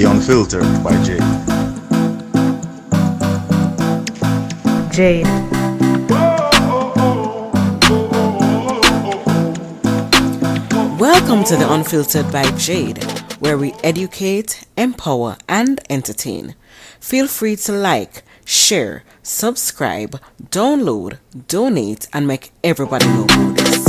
The Unfiltered by Jade. Jade. Welcome to The Unfiltered by Jade, where we educate, empower, and entertain. Feel free to like, share, subscribe, download, donate, and make everybody know about this.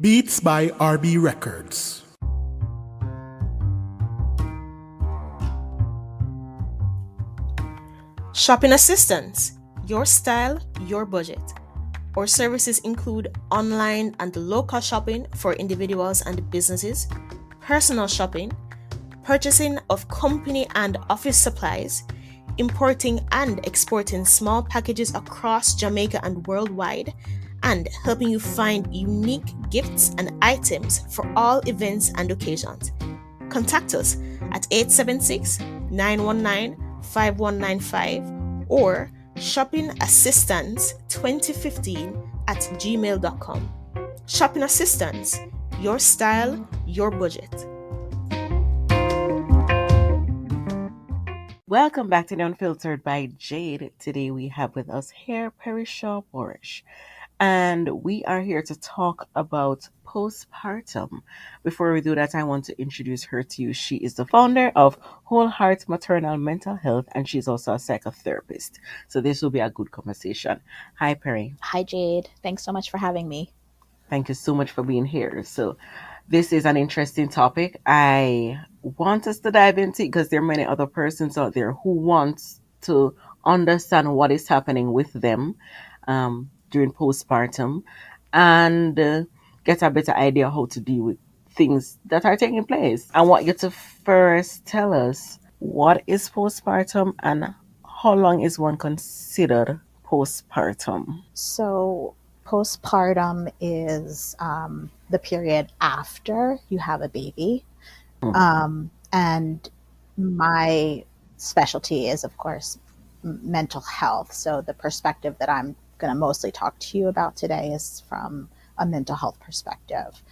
Beats by RB Records. Shopping assistance, your style, your budget. Our services include online and local shopping for individuals and businesses, personal shopping, purchasing of company and office supplies, importing and exporting small packages across Jamaica and worldwide, and helping you find unique gifts and items for all events and occasions. Contact us at 876-919-5195 or shoppingassistance2015@gmail.com. Shopping Assistance, your style, your budget. Welcome back to The Unfiltered by Jade. Today we have with us here Perri Shaw Borish, and we are here to talk about postpartum. Before we do that, I want to introduce her to you. She is the founder of Whole Heart Maternal Mental Health, and she's also a psychotherapist. So this will be a good conversation. Hi, Perri. Hi, Jade. Thanks so much for having me. Thank you so much for being here. So this is an interesting topic. I want us to dive into it because there are many other persons out there who want to understand what is happening with them during postpartum and get a better idea how to deal with things that are taking place. I want you to first tell us what is postpartum and how long is one considered postpartum? So, postpartum is the period after you have a baby. And my specialty is, of course, mental health. So, the perspective that I'm going to mostly talk to you about today is from a mental health perspective.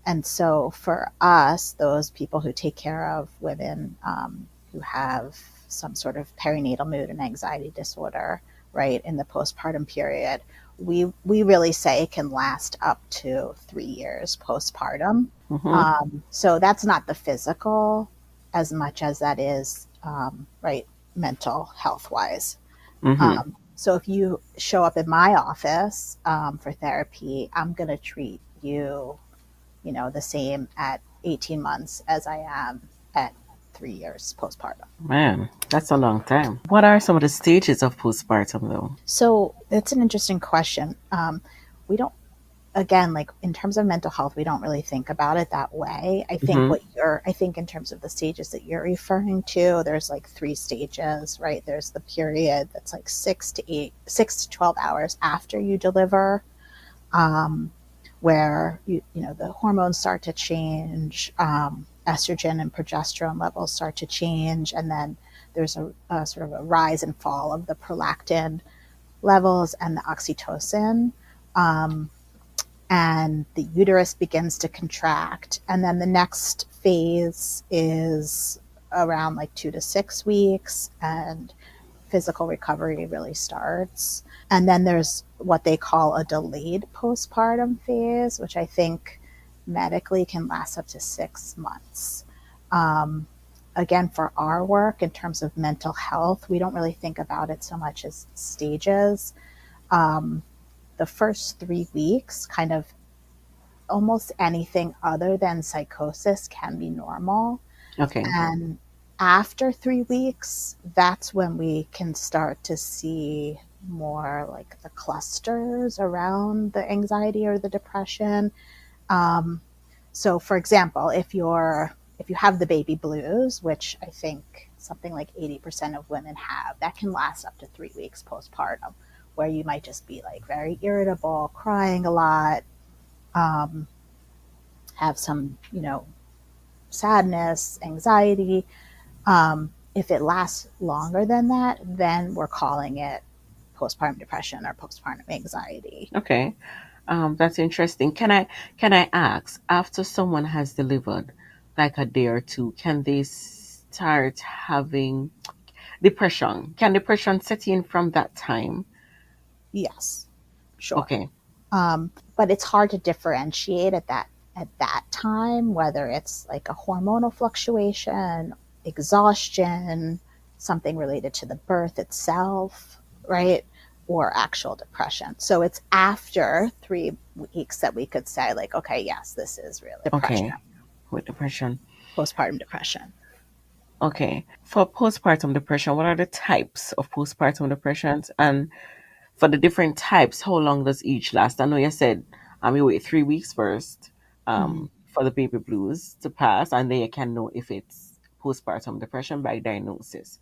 And so for us, those people who take care of women who have some sort of perinatal mood and anxiety disorder, right, in the postpartum period, we really say it can last up to 3 years postpartum. So that's not the physical as much as that is, right, mental health wise. So if you show up in my office for therapy, I'm going to treat you, the same at 18 months as I am at 3 years postpartum. Man, that's a long time. What are some of the stages of postpartum, though? So that's an interesting question. We don't, again, like in terms of mental health, we don't really think about it that way. I think I think in terms of the stages that you're referring to, there's like 3 stages, right? There's the period that's like 6 to 12 hours after you deliver, where the hormones start to change, estrogen and progesterone levels start to change, and then there's a sort of a rise and fall of the prolactin levels and the oxytocin. And the uterus begins to contract. And then the next phase is around like 2 to 6 weeks, and physical recovery really starts. And then there's what they call a delayed postpartum phase, which I think medically can last up to 6 months. Again, for our work in terms of mental health, we don't really think about it so much as stages. The first 3 weeks, kind of almost anything other than psychosis can be normal. Okay. And after 3 weeks, that's when we can start to see more like the clusters around the anxiety or the depression. So for example, if you have the baby blues, which I think something like 80% of women have, that can last up to 3 weeks postpartum, where you might just be like very irritable, crying a lot, have some, sadness, anxiety. If it lasts longer than that, then we're calling it postpartum depression or postpartum anxiety. Okay. That's interesting. Can I ask, after someone has delivered, like a day or two, can they start having depression? Can depression set in from that time? Yes, sure. Okay. But it's hard to differentiate at that time whether it's like a hormonal fluctuation, exhaustion, something related to the birth itself, right? Or actual depression. So it's after 3 weeks that we could say, like, okay, yes, this is really depression, Okay. With depression. postpartum depression. Okay. For postpartum depression, what are the types of postpartum depressions? And for the different types, how long does each last? I know you said you wait 3 weeks first Mhm. for the baby blues to pass, and then you can know if it's postpartum depression by diagnosis.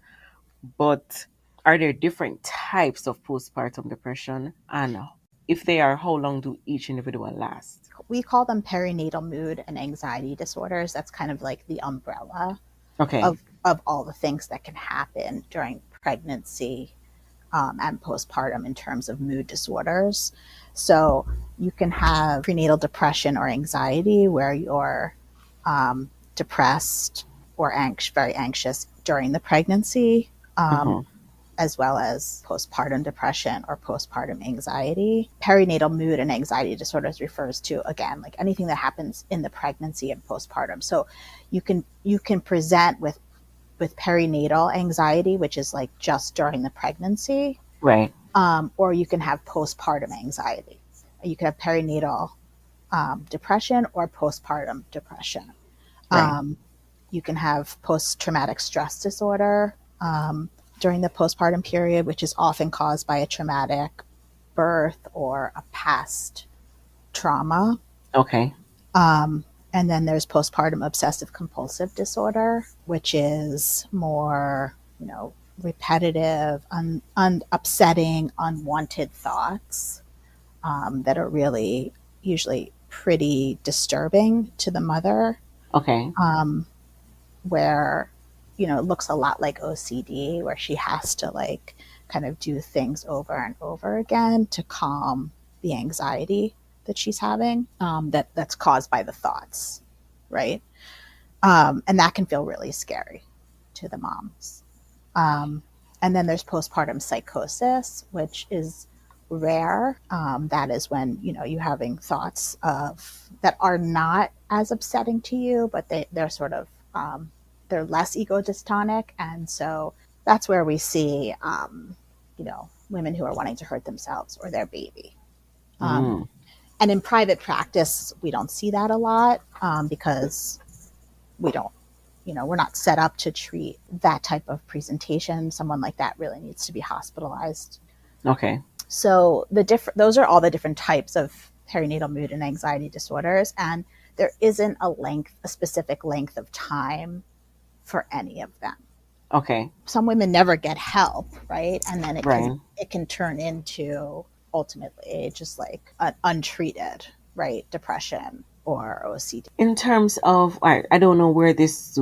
But are there different types of postpartum depression? And if they are, how long do each individual last? We call them perinatal mood and anxiety disorders. That's kind of like the umbrella Okay. of all the things that can happen during pregnancy and postpartum in terms of mood disorders. So you can have prenatal depression or anxiety where you're depressed or very anxious during the pregnancy, Mm-hmm. as well as postpartum depression or postpartum anxiety. Perinatal mood and anxiety disorders refers to, again, like anything that happens in the pregnancy and postpartum. So you can present with perinatal anxiety, which is like just during the pregnancy, Right. or you can have postpartum anxiety. You can have perinatal depression or postpartum depression. Right. You can have post traumatic stress disorder during the postpartum period, which is often caused by a traumatic birth or a past trauma. Okay. And then there's postpartum obsessive compulsive disorder, which is more, repetitive, upsetting, unwanted thoughts that are really usually pretty disturbing to the mother, Okay. where, it looks a lot like OCD, where she has to like kind of do things over and over again to calm the anxiety that she's having, that's caused by the thoughts, right? And that can feel really scary to the moms. And then there's postpartum psychosis, which is rare. That is when you're having thoughts of that are not as upsetting to you, but they're sort of they're less ego dystonic, and so that's where we see women who are wanting to hurt themselves or their baby. Mm. And in private practice, we don't see that a lot because we don't, we're not set up to treat that type of presentation. Someone like that really needs to be hospitalized. Okay. So those are all the different types of perinatal mood and anxiety disorders, and there isn't a specific length of time for any of them. Okay. Some women never get help, right? And then Right. it can turn into ultimately just like an untreated, right, depression or OCD. In terms of, I don't know where this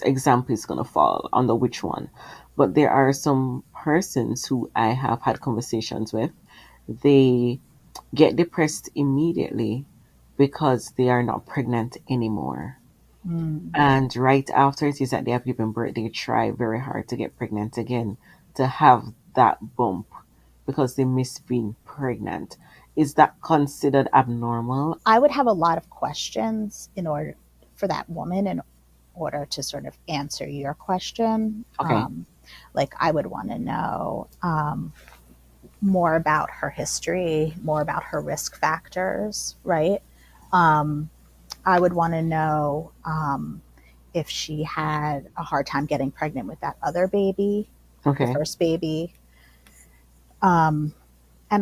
example is gonna fall under which one, but there are some persons who I have had conversations with. They get depressed immediately because they are not pregnant anymore. Mm. And right after it is that they have given birth, they try very hard to get pregnant again to have that bump because they miss being pregnant. Is that considered abnormal? I would have a lot of questions in order for that woman in order to sort of answer your question. Okay. Like I would want to know more about her history, more about her risk factors, right? I would want to know if she had a hard time getting pregnant with that other baby, the Okay. first baby. And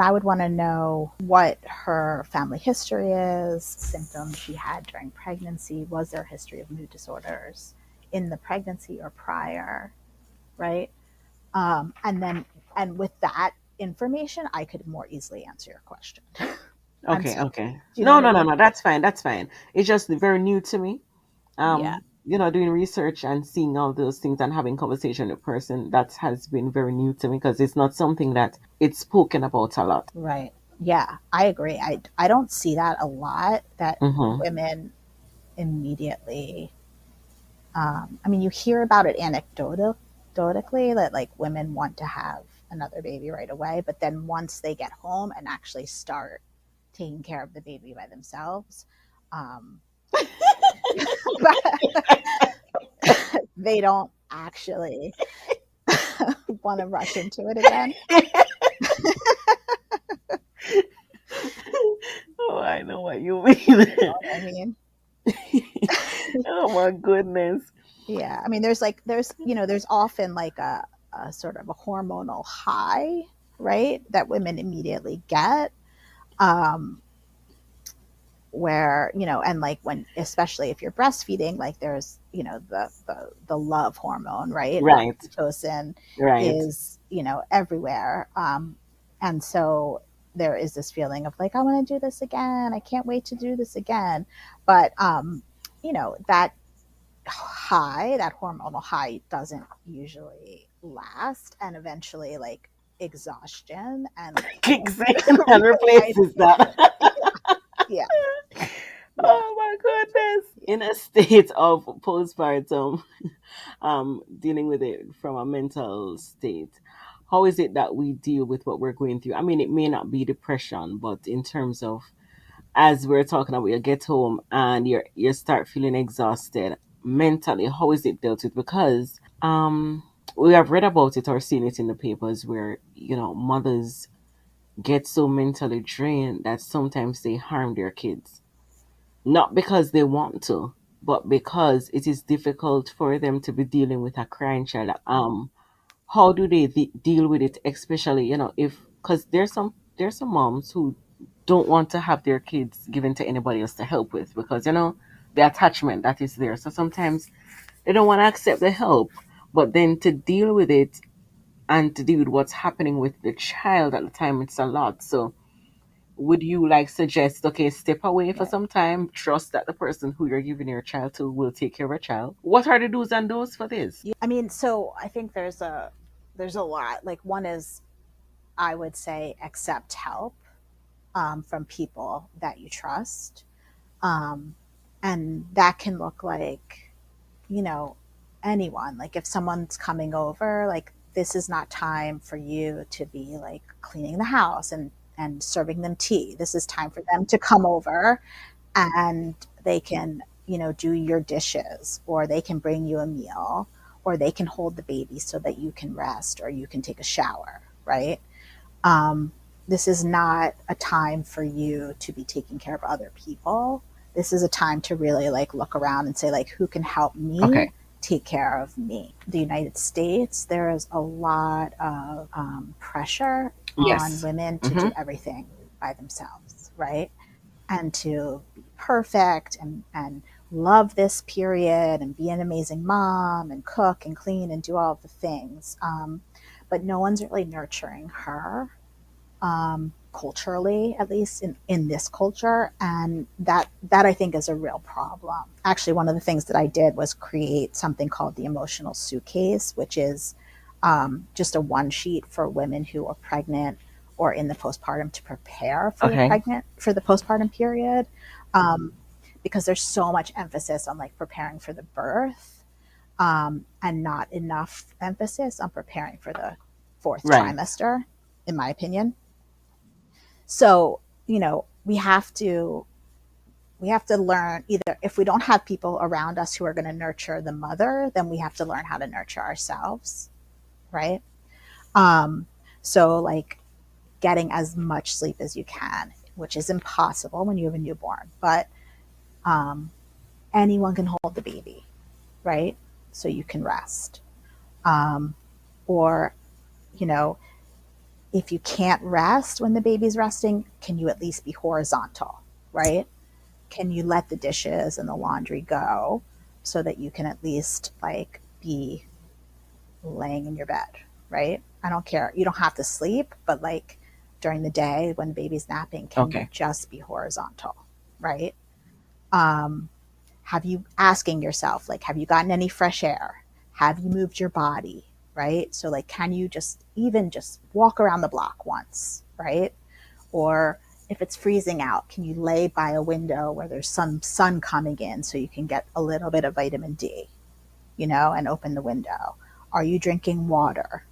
I would want to know what her family history is, symptoms she had during pregnancy. Was there a history of mood disorders in the pregnancy or prior, right? And with that information, I could more easily answer your question. Okay. Okay. Do you know No, what I no, no, mean? no. That's fine. That's fine. It's just very new to me. Yeah. doing research and seeing all those things and having conversation with a person, that has been very new to me because it's not something that it's spoken about a lot. Right. Yeah, I agree. I don't see that a lot, that Mm-hmm. women immediately, I mean, you hear about it anecdotally that like women want to have another baby right away, but then once they get home and actually start taking care of the baby by themselves, um, they don't actually want to rush into it again. Oh, I know what you You mean. know what I mean? Oh my goodness. Yeah. I mean, there's often like a sort of a hormonal high, right? That women immediately get. Um, where, and like when, especially if you're breastfeeding, like there's, the love hormone, right? Right, Oxytocin right. is, everywhere. And so there is this feeling of like, I want to do this again. I can't wait to do this again. But, that high, that hormonal high doesn't usually last. And eventually like exhaustion and Kicks in and replaces that. yeah, yeah, Oh my goodness. yeah. In a state of postpartum, dealing with it from a mental state, how is it that we deal with what we're going through? I mean, it may not be depression, but in terms of, as we're talking about, you get home and you start feeling exhausted mentally, how is it dealt with? Because we have read about it or seen it in the papers where, mothers get so mentally drained that sometimes they harm their kids, not because they want to, but because it is difficult for them to be dealing with a crying child. How do they deal with it, especially, if, because there's some moms who don't want to have their kids given to anybody else to help with, because the attachment that is there, so sometimes they don't want to accept the help, but then to deal with it and to deal with what's happening with the child at the time, it's a lot. So would you like suggest, okay, step away for Right. some time, trust that the person who you're giving your child to will take care of a child? What are the do's and don'ts for this? I mean, so I think there's a lot. Like one is, I would say, accept help from people that you trust, um, and that can look like, you know anyone. Like if someone's coming over, like this is not time for you to be like cleaning the house and serving them tea. This is time for them to come over and they can, do your dishes, or they can bring you a meal, or they can hold the baby so that you can rest or you can take a shower, right? um, this is not a time for you to be taking care of other people. This is a time to really like look around and say like, who can help me Okay. take care of me? The United States, there is a lot of pressure on Yes. women to Mm-hmm. do everything by themselves, right? And to be perfect and love this period and be an amazing mom and cook and clean and do all of the things. But no one's really nurturing her, culturally, at least in this culture. And that I think is a real problem. Actually, one of the things that I did was create something called the emotional suitcase, which is just a one sheet for women who are pregnant or in the postpartum to prepare Okay. for the postpartum period, um, because there's so much emphasis on like preparing for the birth, and not enough emphasis on preparing for the fourth Right. trimester, in my opinion. So, we have to learn, either if we don't have people around us who are going to nurture the mother, then we have to learn how to nurture ourselves, right? Um, so like getting as much sleep as you can, which is impossible when you have a newborn, but um, anyone can hold the baby, right? So you can rest. Or, you know, if you can't rest when the baby's resting, can you at least be horizontal, right? Can you let the dishes and the laundry go so that you can at least like be laying in your bed, right? I don't care. You don't have to sleep, but like during the day when the baby's napping, can you Okay. just be horizontal, right? Um, Have you asking yourself, like, have you gotten any fresh air? Have you moved your body? Right? So like, can you just even just walk around the block once, right? Or if it's freezing out, can you lay by a window where there's some sun coming in so you can get a little bit of vitamin D, and open the window? Are you drinking water,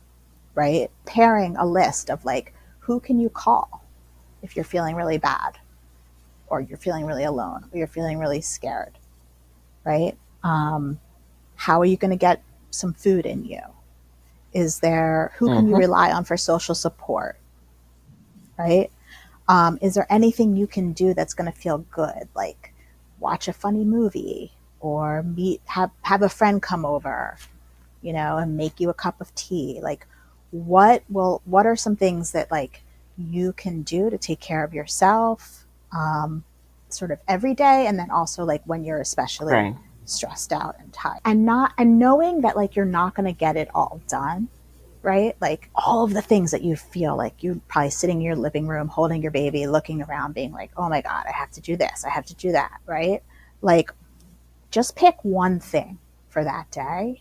right? Pairing a list of like, who can you call if you're feeling really bad, or you're feeling really alone, or you're feeling really scared, right? How are you going to get some food in you? Who can you rely on for social support, right? Is there anything you can do that's going to feel good, like watch a funny movie, or have a friend come over, and make you a cup of tea? Like, what are some things that like you can do to take care of yourself, sort of every day, and then also like when you're especially Right. stressed out and tired, and knowing that like you're not going to get it all done, right? Like all of the things that you feel like you're probably sitting in your living room holding your baby, looking around, being like, oh my God, I have to do this, I have to do that, right? Like, just pick one thing for that day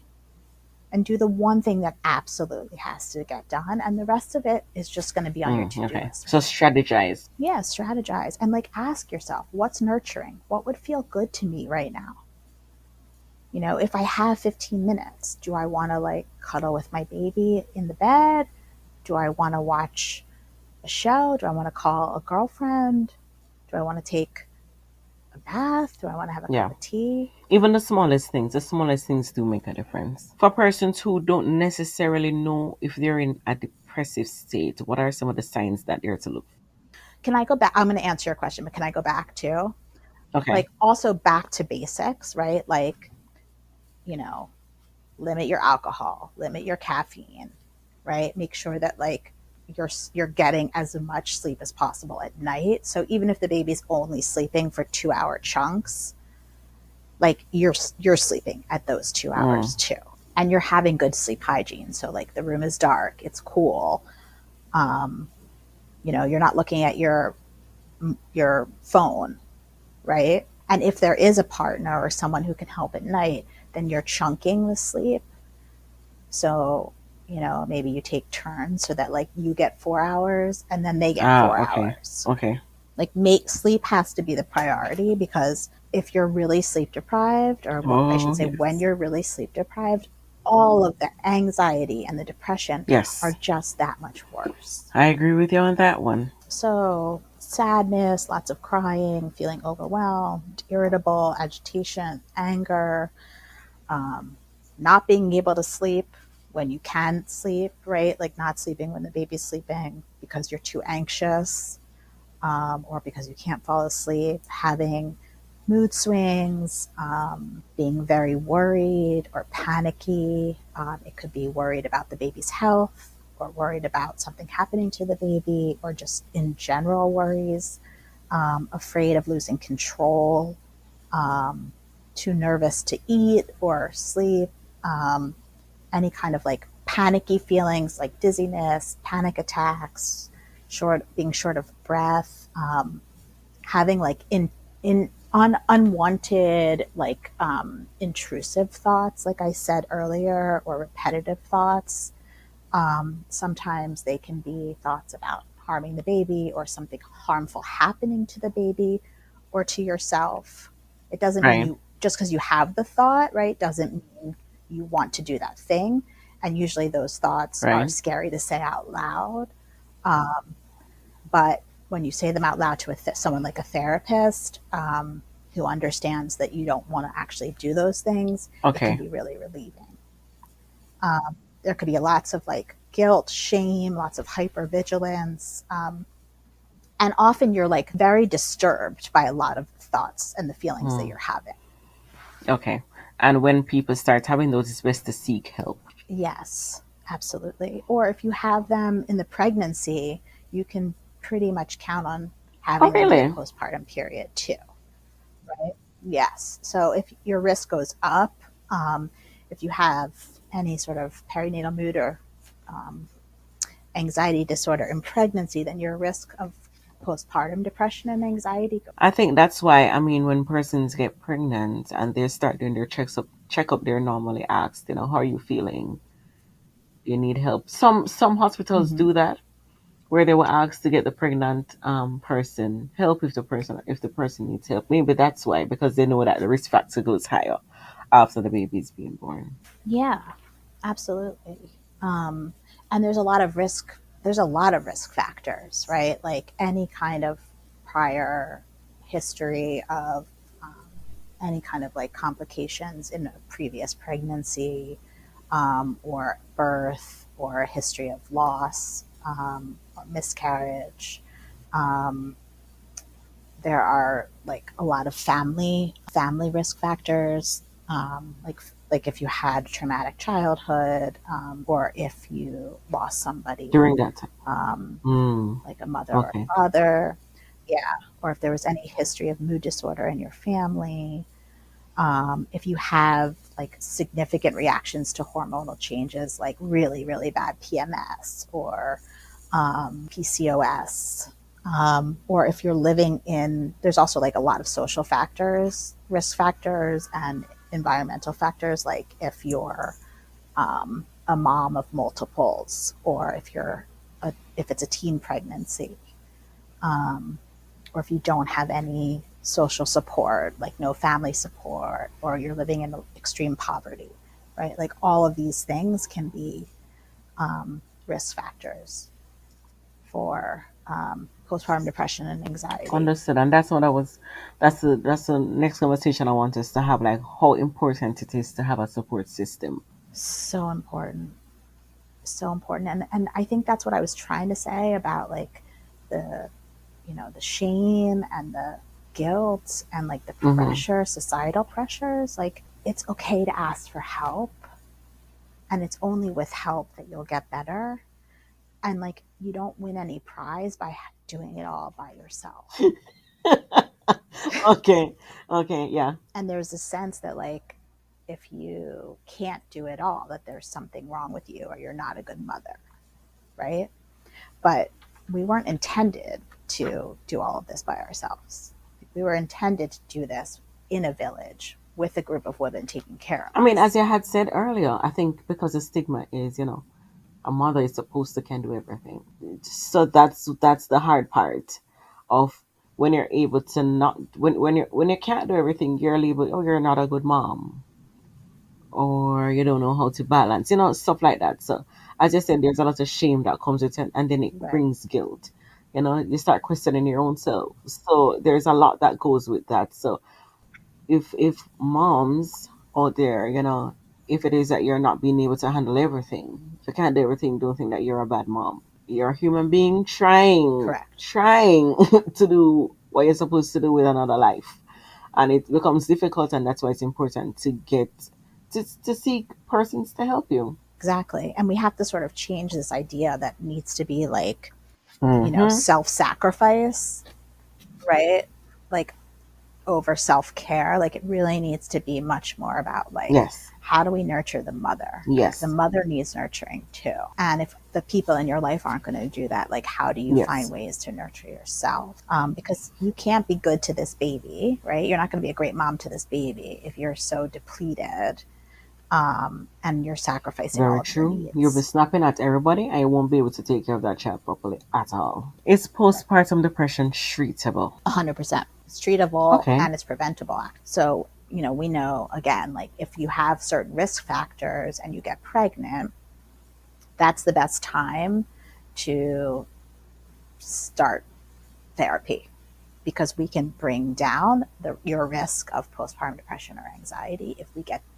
and do the one thing that absolutely has to get done. And the rest of it is just going to be on your to-do Okay. list. So strategize. Yeah, strategize. And like, ask yourself, what's nurturing? What would feel good to me right now? If I have 15 minutes, do I want to like cuddle with my baby in the bed? Do I want to watch a show? Do I want to call a girlfriend? Do I want to take a bath? Do I want to have a cup of tea? Even the smallest things do make a difference. For persons who don't necessarily know if they're in a depressive state, what are some of the signs that they're to look for? Can I go back? I'm going to answer your question, but can I go back too? Okay. Like, also back to basics, right? Like, limit your alcohol, limit your caffeine, right? Make sure that like you're getting as much sleep as possible at night. So even if the baby's only sleeping for 2-hour chunks, like you're sleeping at those 2 hours too, and you're having good sleep hygiene. So like the room is dark, it's cool. You're not looking at your phone, right? And if there is a partner or someone who can help at night, then you're chunking the sleep. So, maybe you take turns so that like you get 4 hours and then they get 4 hours. Okay. Like, sleep has to be the priority, because if you're really sleep deprived, or I should say when you're really sleep deprived, all of the anxiety and the depression are just that much worse. I agree with you on that one. So sadness, lots of crying, feeling overwhelmed, irritable, agitation, anger, not being able to sleep when you can sleep, right? Like not sleeping when the baby's sleeping because you're too anxious, or because you can't fall asleep, having mood swings, being very worried or panicky. It could be worried about the baby's health, or worried about something happening to the baby, or just in general worries, afraid of losing control, too nervous to eat or sleep, any kind of like panicky feelings like dizziness, panic attacks, being short of breath, having like unwanted, like intrusive thoughts, like I said earlier, or repetitive thoughts. Sometimes they can be thoughts about harming the baby, or something harmful happening to the baby or to yourself. It doesn't mean just because you have the thought, right, doesn't mean you want to do that thing. And usually those thoughts are scary to say out loud. But when you say them out loud to someone like a therapist, who understands that you don't want to actually do those things, it can be really relieving. There could be lots of like guilt, shame, lots of hypervigilance. And often you're like very disturbed by a lot of thoughts and the feelings that you're having. Okay. And when people start having those, it's best to seek help. Yes, absolutely. Or if you have them in the pregnancy, you can pretty much count on having them in the postpartum period too, right? Yes. So if your risk goes up, if you have any sort of perinatal mood or anxiety disorder in pregnancy, then your risk of postpartum depression and anxiety. I think that's why, I mean, when persons get pregnant and they start doing their checkup, they're normally asked, how are you feeling? Do you need help? Some hospitals Mm-hmm. do that, where they will ask to get the pregnant person help if the person needs help. Maybe that's why, because they know that the risk factor goes higher after the baby's being born. Yeah, absolutely. Um, and there's a lot of risk factors, right? Like any kind of prior history of any kind of like complications in a previous pregnancy, or birth, or a history of loss, or miscarriage. Um, there are like a lot of family risk factors, like if you had a traumatic childhood, or if you lost somebody, During that time. um, Mm, like a mother or okay. father, yeah, or if there was any history of mood disorder in your family, if you have like significant reactions to hormonal changes, like really, really bad PMS, or PCOS, or if you're living in, there's also like a lot of social factors, risk factors, and environmental factors, like if you're a mom of multiples, or if it's a teen pregnancy, um, or if you don't have any social support, like no family support, or you're living in extreme poverty, right? Like all of these things can be risk factors for postpartum depression and anxiety. Understood. And that's what I was. That's the next conversation I want us to have. Like how important it is to have a support system. So important, so important. And I think that's what I was trying to say about like the the shame and the guilt and like the Mm-hmm. pressure, societal pressures. Like it's okay to ask for help, and it's only with help that you'll get better. And like you don't win any prize by doing it all by yourself. Okay. Okay. Yeah. And there's a sense that like if you can't do it all, that there's something wrong with you or you're not a good mother, right? But we weren't intended to do all of this by ourselves. We were intended to do this in a village with a group of women taking care I of mean, as us. you had said earlier, I think because the stigma is, a mother is supposed to can do everything. So that's the hard part of when you're able to not when you can't do everything, you're labeled, oh, you're not a good mom, or you don't know how to balance, stuff like that. So as I said, there's a lot of shame that comes with it, and then it Right. brings guilt. You start questioning your own self. So there's a lot that goes with that. So if moms out there, if it is that you're not being able to handle everything, if you can't do everything, don't think that you're a bad mom. You're a human being Correct. trying to do what you're supposed to do with another life. And it becomes difficult, and that's why it's important to get to seek persons to help you. Exactly. And we have to sort of change this idea that needs to be like, Mm-hmm. self sacrifice, right? Like over self care. Like it really needs to be much more about like, Yes. how do we nurture the mother? Like the Yes. mother needs nurturing too. And if the people in your life aren't going to do that, like how do you find Yes. ways to nurture yourself? Because you can't be good to this baby, right? You're not going to be a great mom to this baby if you're so depleted, and you're sacrificing all Very of your true. You'll be needs. snapping at everybody, and you won't be able to take care of that child properly at all. Is postpartum depression treatable? 100%. It's treatable Okay. and it's preventable. So, we know again, like if you have certain risk factors and you get pregnant, that's the best time to start therapy, because we can bring down your risk of postpartum depression or anxiety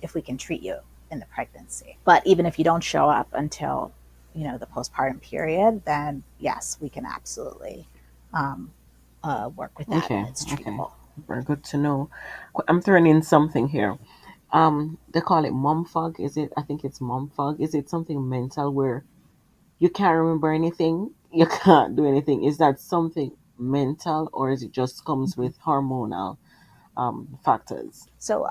if we can treat you in the pregnancy. But even if you don't show up until the postpartum period, then yes, we can absolutely work with that, and Okay. it's Okay. treatable. Very good to know. I'm throwing in something here. They call it mom fog. Is it? I think it's mom fog. Is it something mental where you can't remember anything? You can't do anything. Is that something mental, or is it just comes Mm-hmm. with hormonal factors? So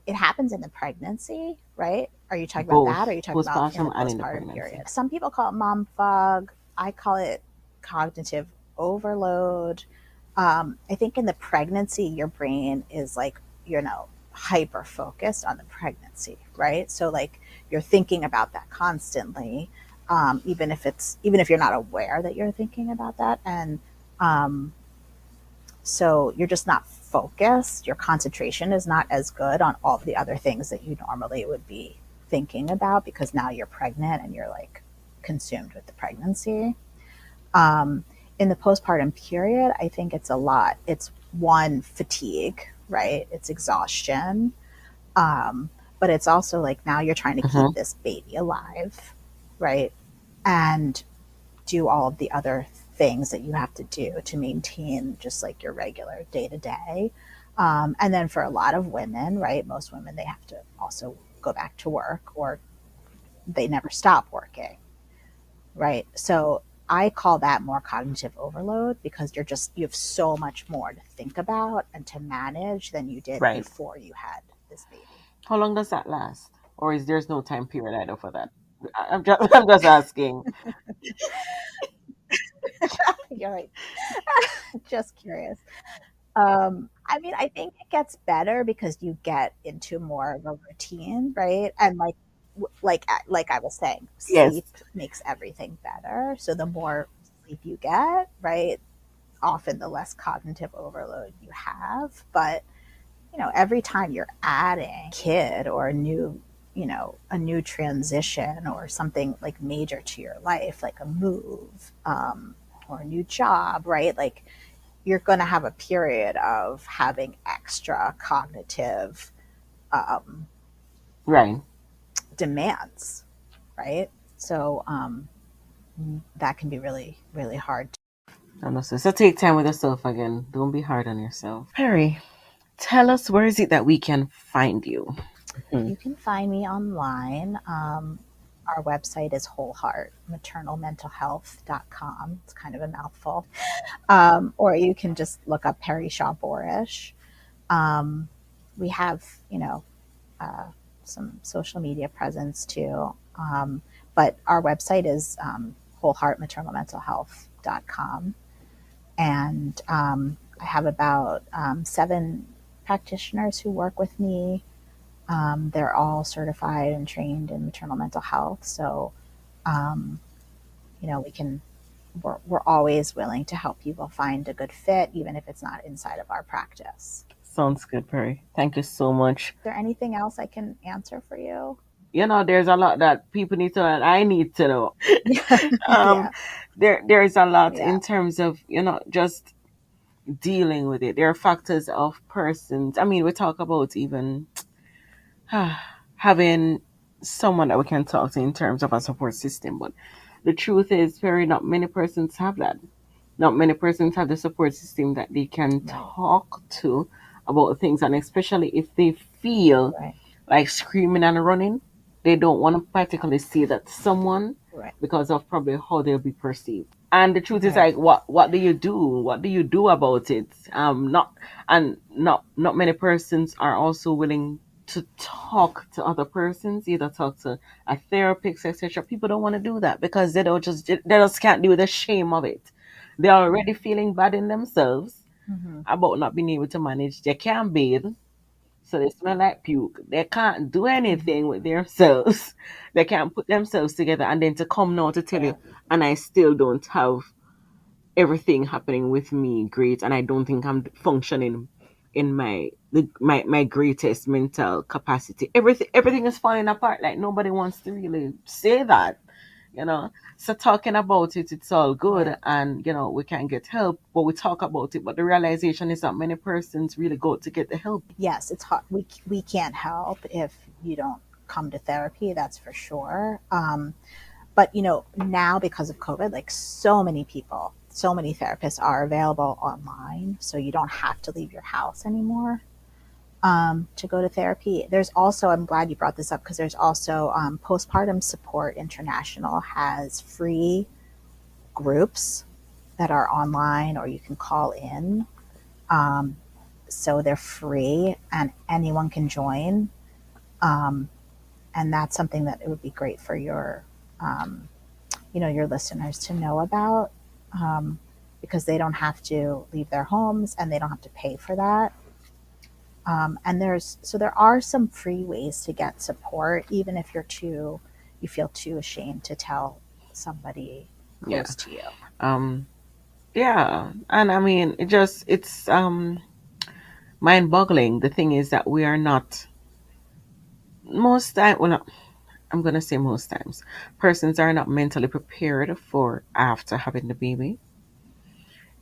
it happens in the pregnancy, right? Are you talking about that, or are Both you talking about in postpartum the and in the postpartum pregnancy. period? Some people call it mom fog. I call it cognitive overload. I think in the pregnancy, your brain is like, hyper focused on the pregnancy, right? So like you're thinking about that constantly, even if you're not aware that you're thinking about that, and um, so you're just not focused. Your concentration is not as good on all the other things that you normally would be thinking about because now you're pregnant and you're like consumed with the pregnancy. Um, in the postpartum period, I think it's a lot. It's one, fatigue, right? It's exhaustion. Um, but it's also like now you're trying to keep Mm-hmm. this baby alive, right? And do all of the other things that you have to do to maintain just like your regular day to day. And then for a lot of women, right, most women, they have to also go back to work or they never stop working, right? So I call that more cognitive overload because you have so much more to think about and to manage than you did Right. before you had this baby. How long does that last? Or is there's no time period either for that? I'm just I'm just asking. You're like, just curious. I mean, I think it gets better because you get into more of a routine, right? And like I was saying, Yes. sleep makes everything better. So the more sleep you get, right, often the less cognitive overload you have. But every time you're adding a kid or a new transition or something like major to your life, like a move, or a new job, right? Like you're going to have a period of having extra cognitive um, Right. demands, right? So that can be really, really hard. And also, so take time with yourself again. Don't be hard on yourself. Perry, tell us where is it that we can find you? Mhm. You can find me online. Our website is wholeheartmaternalmentalhealth.com. It's kind of a mouthful. Or you can just look up Perri Shaw Borish. Um, we have, uh, some social media presence too. But our website is wholeheartmaternalmentalhealth.com. And I have about 7 practitioners who work with me. They're all certified and trained in maternal mental health. So, um, we can, we're always willing to help people find a good fit, even if it's not inside of our practice. Sounds good, Perry. Thank you so much. Is there anything else I can answer for you? There's a lot that people need to know and I need to know. Yeah. um, there's a lot Yeah. in terms of, just dealing with it. There are factors of persons. I mean, we talk about even having someone that we can talk to in terms of a support system, but the truth is, very not many persons have that. Not many persons have the support system that they can Right. talk to about things, and especially if they feel Right. like screaming and running, they don't want to particularly say that to someone Right. because of probably how they'll be perceived. And the truth is, Right. like, what do you do? What do you do about it? Not many persons are also willing to talk to other persons, either talk to a therapist, etc. People don't want to do that because they just can't deal with the shame of it. They're already feeling bad in themselves Mm-hmm. about not being able to manage. They can't bathe, so they smell like puke. They can't do Mm-hmm. anything with themselves. They can't put themselves together, and then to come now to tell Yeah. you, and I still don't have everything happening with me great, and I don't think I'm functioning in my greatest mental capacity. Everything is falling apart. Like nobody wants to really say that, you know. So talking about it, it's all good, Right. and we can get help, but we talk about it. But the realization is that many persons really go to get the help. Yes, it's hard. We can't help if you don't come to therapy. That's for sure. But now because of COVID, like so many people, so many therapists are available online, so you don't have to leave your house anymore to go to therapy. There's also, I'm glad you brought this up because there's also Postpartum Support International has free groups that are online or you can call in. Um, so they're free and anyone can join. Um, and that's something that it would be great for your listeners to know about. Um, because they don't have to leave their homes and they don't have to pay for that. And there are some free ways to get support, even if you feel too ashamed to tell somebody Yeah. close to you. Yeah. And I mean, it's mind boggling. The thing is that we are not, most time, well, not, I'm going to say most times, persons are not mentally prepared for after having the baby.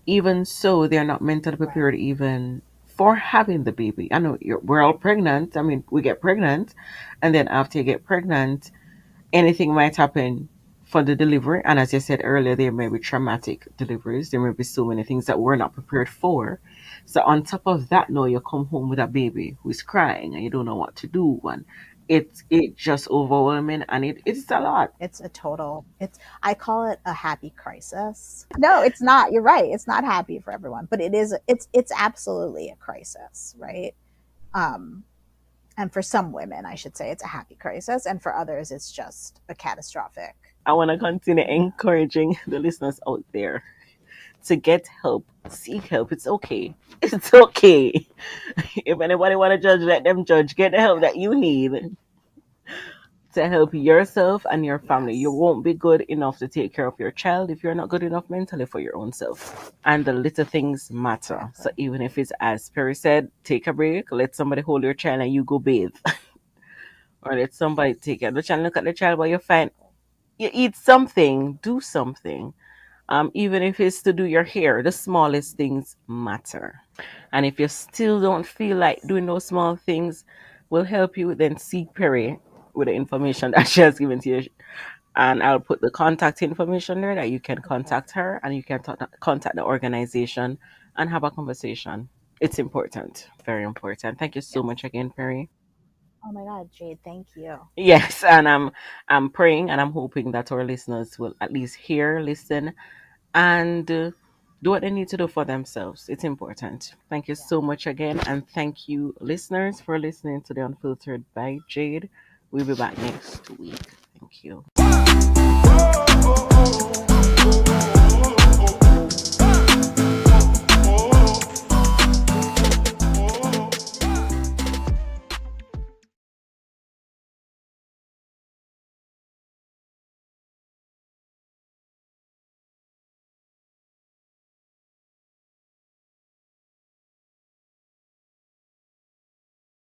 Even so, they're not mentally prepared even for having the baby. I know we're all pregnant. I mean, we get pregnant, and then after you get pregnant, anything might happen for the delivery. And as you said earlier, there may be traumatic deliveries. There may be so many things that we're not prepared for. So on top of that, now you come home with a baby who is crying and you don't know what to do. And it just overwhelming, and it's a lot. It's a total, I call it a happy crisis. No, it's not. You're right. It's not happy for everyone, but it's absolutely a crisis, right? And for some women, I should say, it's a happy crisis, and for others, it's just a catastrophic. I want to continue encouraging the listeners out there to get help, seek help. It's okay. It's okay. If anybody want to judge, let them judge. Get the help that you need to help yourself and your family. Yes. You won't be good enough to take care of your child if you're not good enough mentally for your own self. And the little things matter. Exactly. So even if it's, as Perry said, take a break, let somebody hold your child and you go bathe. Or let somebody take care of the child, look at the child while you're fine. You eat something, do something. Even if it's to do your hair, the smallest things matter. And if you still don't feel like doing those small things will help you, then seek Perry with the information that she has given to you. And I'll put the contact information there that you can contact her and you can contact the organization and have a conversation. It's important, very important. Thank you so Yes. much again, Perry. Oh my God, Jade, thank you. Yes, and I'm praying and I'm hoping that our listeners will at least hear, listen, and do what they need to do for themselves. It's important. Thank you Yeah. so much again, and thank you, listeners, for listening to the Unfiltered by Jade. We'll be back next week. Thank you.